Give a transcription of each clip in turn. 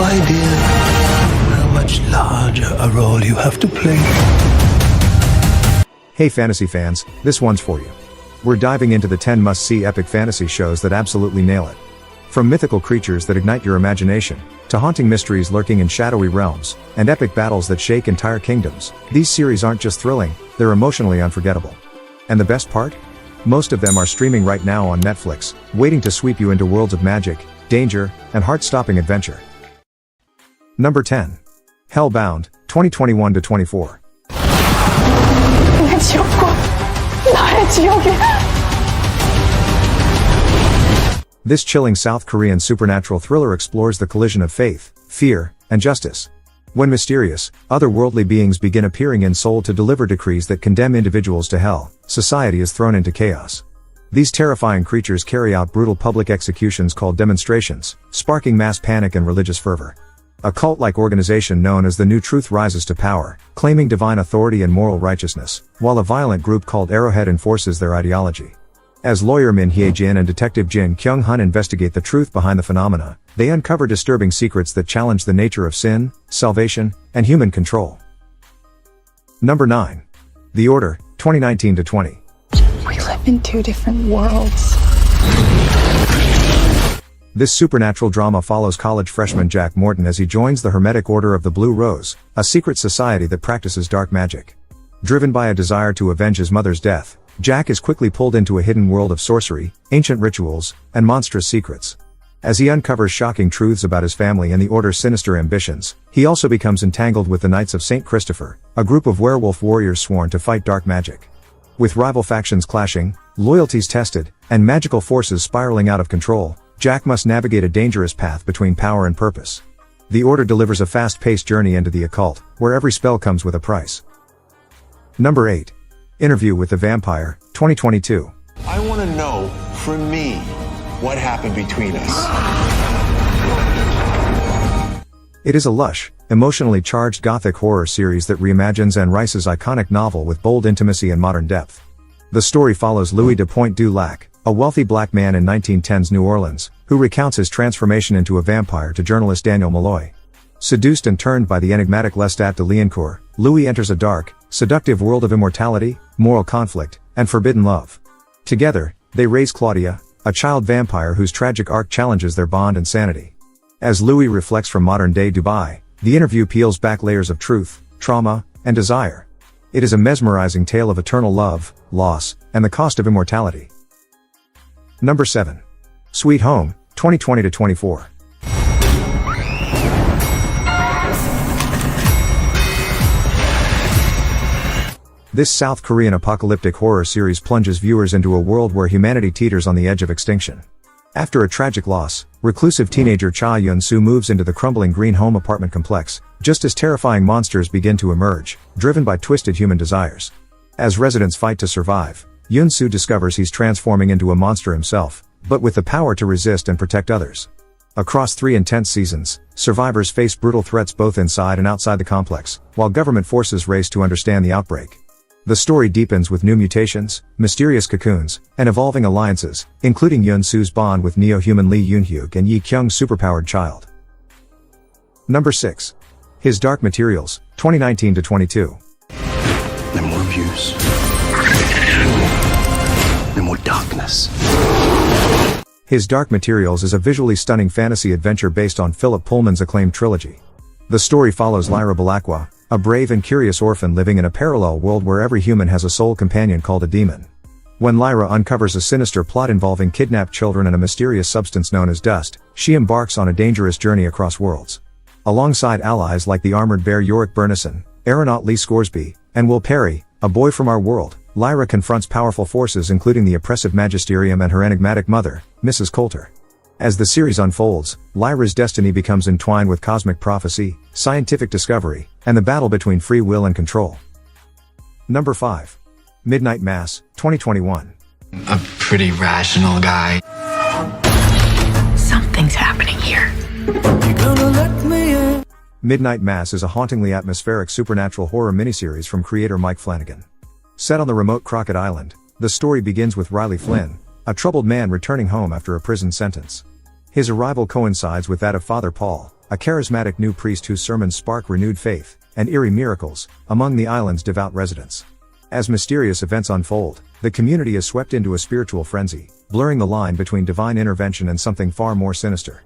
idea how much larger a role you have to play. Hey fantasy fans, this one's for you. We're diving into the 10 must-see epic fantasy shows that absolutely nail it. From mythical creatures that ignite your imagination, to haunting mysteries lurking in shadowy realms, and epic battles that shake entire kingdoms, these series aren't just thrilling, they're emotionally unforgettable. And the best part? Most of them are streaming right now on Netflix, waiting to sweep you into worlds of magic, danger, and heart-stopping adventure. Number 10. HELLBOUND, 2021-24. 내 지옥과 나의 지옥이. This chilling South Korean supernatural thriller explores the collision of faith, fear, and justice. When mysterious, otherworldly beings begin appearing in Seoul to deliver decrees that condemn individuals to hell, society is thrown into chaos. These terrifying creatures carry out brutal public executions called demonstrations, sparking mass panic and religious fervor. A cult-like organization known as the New Truth rises to power, claiming divine authority and moral righteousness, while a violent group called Arrowhead enforces their ideology. As lawyer Min Hye-jin and detective Jin Kyung-hun investigate the truth behind the phenomena, they uncover disturbing secrets that challenge the nature of sin, salvation, and human control. Number 9. The Order, 2019-20. We live in two different worlds. This supernatural drama follows college freshman Jack Morton as he joins the Hermetic Order of the Blue Rose, a secret society that practices dark magic. Driven by a desire to avenge his mother's death, Jack is quickly pulled into a hidden world of sorcery, ancient rituals, and monstrous secrets. As he uncovers shocking truths about his family and the Order's sinister ambitions, he also becomes entangled with the Knights of St. Christopher, a group of werewolf warriors sworn to fight dark magic. With rival factions clashing, loyalties tested, and magical forces spiraling out of control, Jack must navigate a dangerous path between power and purpose. The Order delivers a fast-paced journey into the occult, where every spell comes with a price. Number 8. Interview with the Vampire, 2022. I want to know, for me, what happened between us. It is a lush, emotionally charged gothic horror series that reimagines Anne Rice's iconic novel with bold intimacy and modern depth. The story follows Louis de Pointe du Lac, a wealthy black man in 1910s New Orleans, who recounts his transformation into a vampire to journalist Daniel Malloy. Seduced and turned by the enigmatic Lestat de Liancourt, Louis enters a dark, seductive world of immortality, moral conflict, and forbidden love. Together, they raise Claudia, a child vampire whose tragic arc challenges their bond and sanity. As Louis reflects from modern-day Dubai, the interview peels back layers of truth, trauma, and desire. It is a mesmerizing tale of eternal love, loss, and the cost of immortality. Number 7. Sweet Home, 2020-24. This South Korean apocalyptic horror series plunges viewers into a world where humanity teeters on the edge of extinction. After a tragic loss, reclusive teenager Cha Yun-soo moves into the crumbling green home apartment complex, just as terrifying monsters begin to emerge, driven by twisted human desires. As residents fight to survive, Yun-soo discovers he's transforming into a monster himself, but with the power to resist and protect others. Across 3 intense seasons, survivors face brutal threats both inside and outside the complex, while government forces race to understand the outbreak. The story deepens with new mutations, mysterious cocoons, and evolving alliances, including Yun-soo's bond with neo-human Lee Yoon-hyuk and Yi Kyung's superpowered child. Number 6. His Dark Materials, 2019-22. There more views. There more darkness. His Dark Materials is a visually stunning fantasy adventure based on Philip Pullman's acclaimed trilogy. The story follows Lyra Belacqua, a brave and curious orphan living in a parallel world where every human has a soul companion called a demon. When Lyra uncovers a sinister plot involving kidnapped children and a mysterious substance known as dust, she embarks on a dangerous journey across worlds. Alongside allies like the armored bear Yorick Burnison, aeronaut Lee Scoresby, and Will Perry, a boy from our world, Lyra confronts powerful forces including the oppressive Magisterium and her enigmatic mother, Mrs. Coulter. As the series unfolds, Lyra's destiny becomes entwined with cosmic prophecy, scientific discovery, and the battle between free will and control. Number 5. Midnight Mass, 2021. A pretty rational guy. Something's happening here. Midnight Mass is a hauntingly atmospheric supernatural horror miniseries from creator Mike Flanagan. Set on the remote Crockett Island, the story begins with Riley Flynn, a troubled man returning home after a prison sentence. His arrival coincides with that of Father Paul, a charismatic new priest whose sermons spark renewed faith and eerie miracles among the island's devout residents. As mysterious events unfold, the community is swept into a spiritual frenzy, blurring the line between divine intervention and something far more sinister.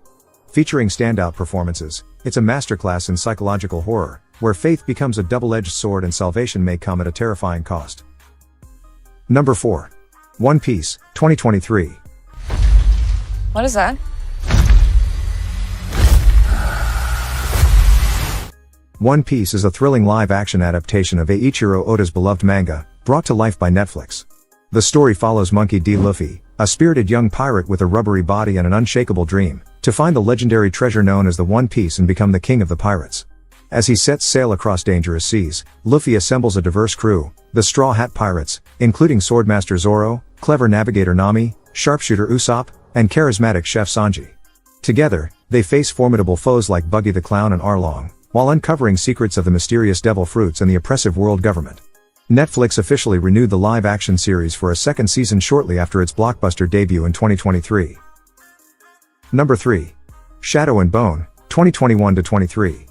Featuring standout performances, it's a masterclass in psychological horror, where faith becomes a double-edged sword and salvation may come at a terrifying cost. Number 4. One Piece, 2023. What is that? One Piece is a thrilling live-action adaptation of Eiichiro Oda's beloved manga, brought to life by Netflix. The story follows Monkey D. Luffy, a spirited young pirate with a rubbery body and an unshakable dream, to find the legendary treasure known as the One Piece and become the king of the pirates. As he sets sail across dangerous seas, Luffy assembles a diverse crew, the Straw Hat Pirates, including Swordmaster Zoro, clever navigator Nami, sharpshooter Usopp, and charismatic chef Sanji. Together, they face formidable foes like Buggy the Clown and Arlong, while uncovering secrets of the mysterious devil fruits and the oppressive world government. Netflix officially renewed the live-action series for a second season shortly after its blockbuster debut in 2023. Number 3. Shadow and Bone, 2021-23.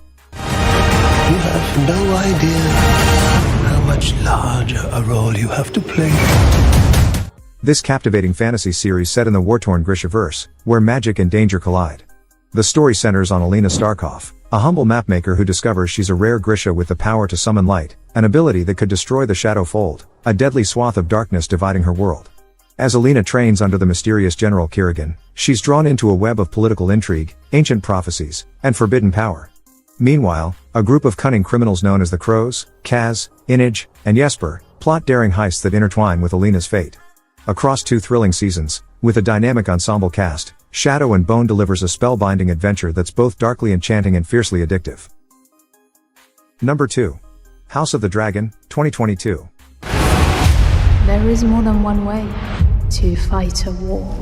You have no idea how much larger a role you have to play. This captivating fantasy series set in the war-torn Grishaverse, where magic and danger collide. The story centers on Alina Starkov, a humble mapmaker who discovers she's a rare Grisha with the power to summon light, an ability that could destroy the Shadow Fold, a deadly swath of darkness dividing her world. As Alina trains under the mysterious General Kirigan, she's drawn into a web of political intrigue, ancient prophecies, and forbidden power. Meanwhile, a group of cunning criminals known as the Crows, Kaz, Inage, and Jesper, plot daring heists that intertwine with Alina's fate. Across 2 thrilling seasons, with a dynamic ensemble cast, Shadow and Bone delivers a spellbinding adventure that's both darkly enchanting and fiercely addictive. Number 2. House of the Dragon, 2022. There is more than one way to fight a war.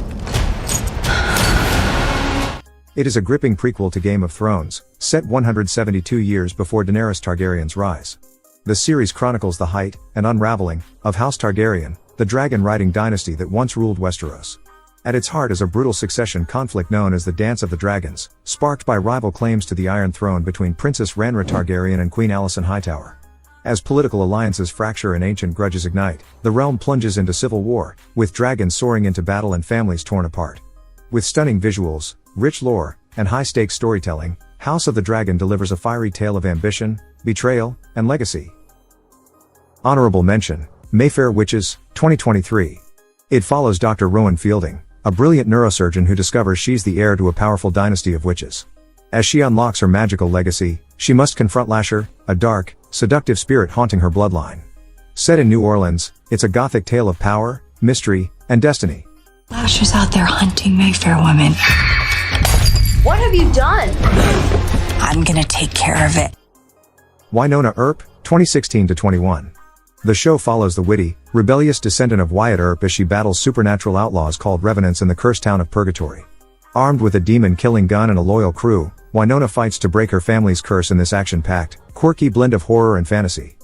It is a gripping prequel to Game of Thrones, set 172 years before Daenerys Targaryen's rise. The series chronicles the height and unraveling of House Targaryen, the dragon-riding dynasty that once ruled Westeros. At its heart is a brutal succession conflict known as the Dance of the Dragons, sparked by rival claims to the Iron Throne between Princess Rhaenyra Targaryen and Queen Alicent Hightower. As political alliances fracture and ancient grudges ignite, the realm plunges into civil war, with dragons soaring into battle and families torn apart. With stunning visuals, rich lore, and high-stakes storytelling, House of the Dragon delivers a fiery tale of ambition, betrayal, and legacy. Honorable mention, MAYFAIR Witches, 2023. It follows Dr. Rowan Fielding, a brilliant neurosurgeon who discovers she's the heir to a powerful dynasty of witches. As she unlocks her magical legacy, she must confront Lasher, a dark, seductive spirit haunting her bloodline. Set in New Orleans, it's a gothic tale of power, mystery, and destiny. Lasher's out there hunting Mayfair women. What have you done? I'm gonna take care of it. WYNONNA EARP, 2016-21. The show follows the witty, rebellious descendant of Wyatt Earp as she battles supernatural outlaws called Revenants in the cursed town of Purgatory. Armed with a demon-killing gun and a loyal crew, Winona fights to break her family's curse in this action-packed, quirky blend of horror and fantasy.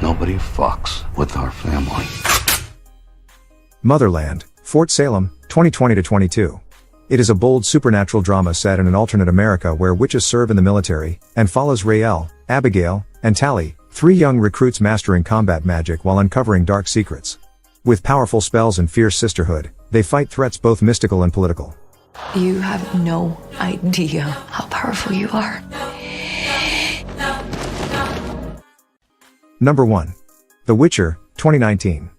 Nobody fucks with our family. Motherland, Fort Salem, 2020-22. It is a bold supernatural drama set in an alternate America where witches serve in the military, and follows Raelle, Abigail, and Tally, 3 young recruits mastering combat magic while uncovering dark secrets. With powerful spells and fierce sisterhood, they fight threats both mystical and political. You have no idea how powerful you are. Number 1. The Witcher, 2019.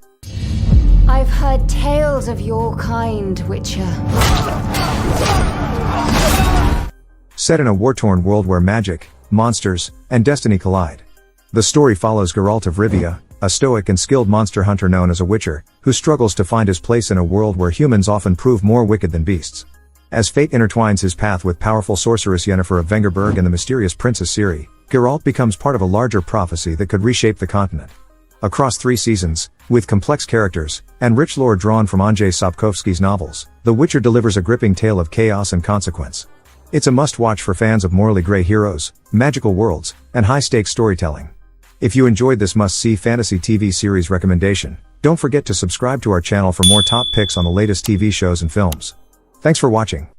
I've heard tales of your kind, Witcher. Set in a war-torn world where magic, monsters, and destiny collide. The story follows Geralt of Rivia, a stoic and skilled monster hunter known as a Witcher, who struggles to find his place in a world where humans often prove more wicked than beasts. As fate intertwines his path with powerful sorceress Yennefer of Vengerberg and the mysterious Princess Ciri, Geralt becomes part of a larger prophecy that could reshape the continent. Across 3 seasons, with complex characters, and rich lore drawn from Andrzej Sapkowski's novels, The Witcher delivers a gripping tale of chaos and consequence. It's a must-watch for fans of morally gray heroes, magical worlds, and high-stakes storytelling. If you enjoyed this must-see fantasy TV series recommendation, don't forget to subscribe to our channel for more top picks on the latest TV shows and films. Thanks for watching.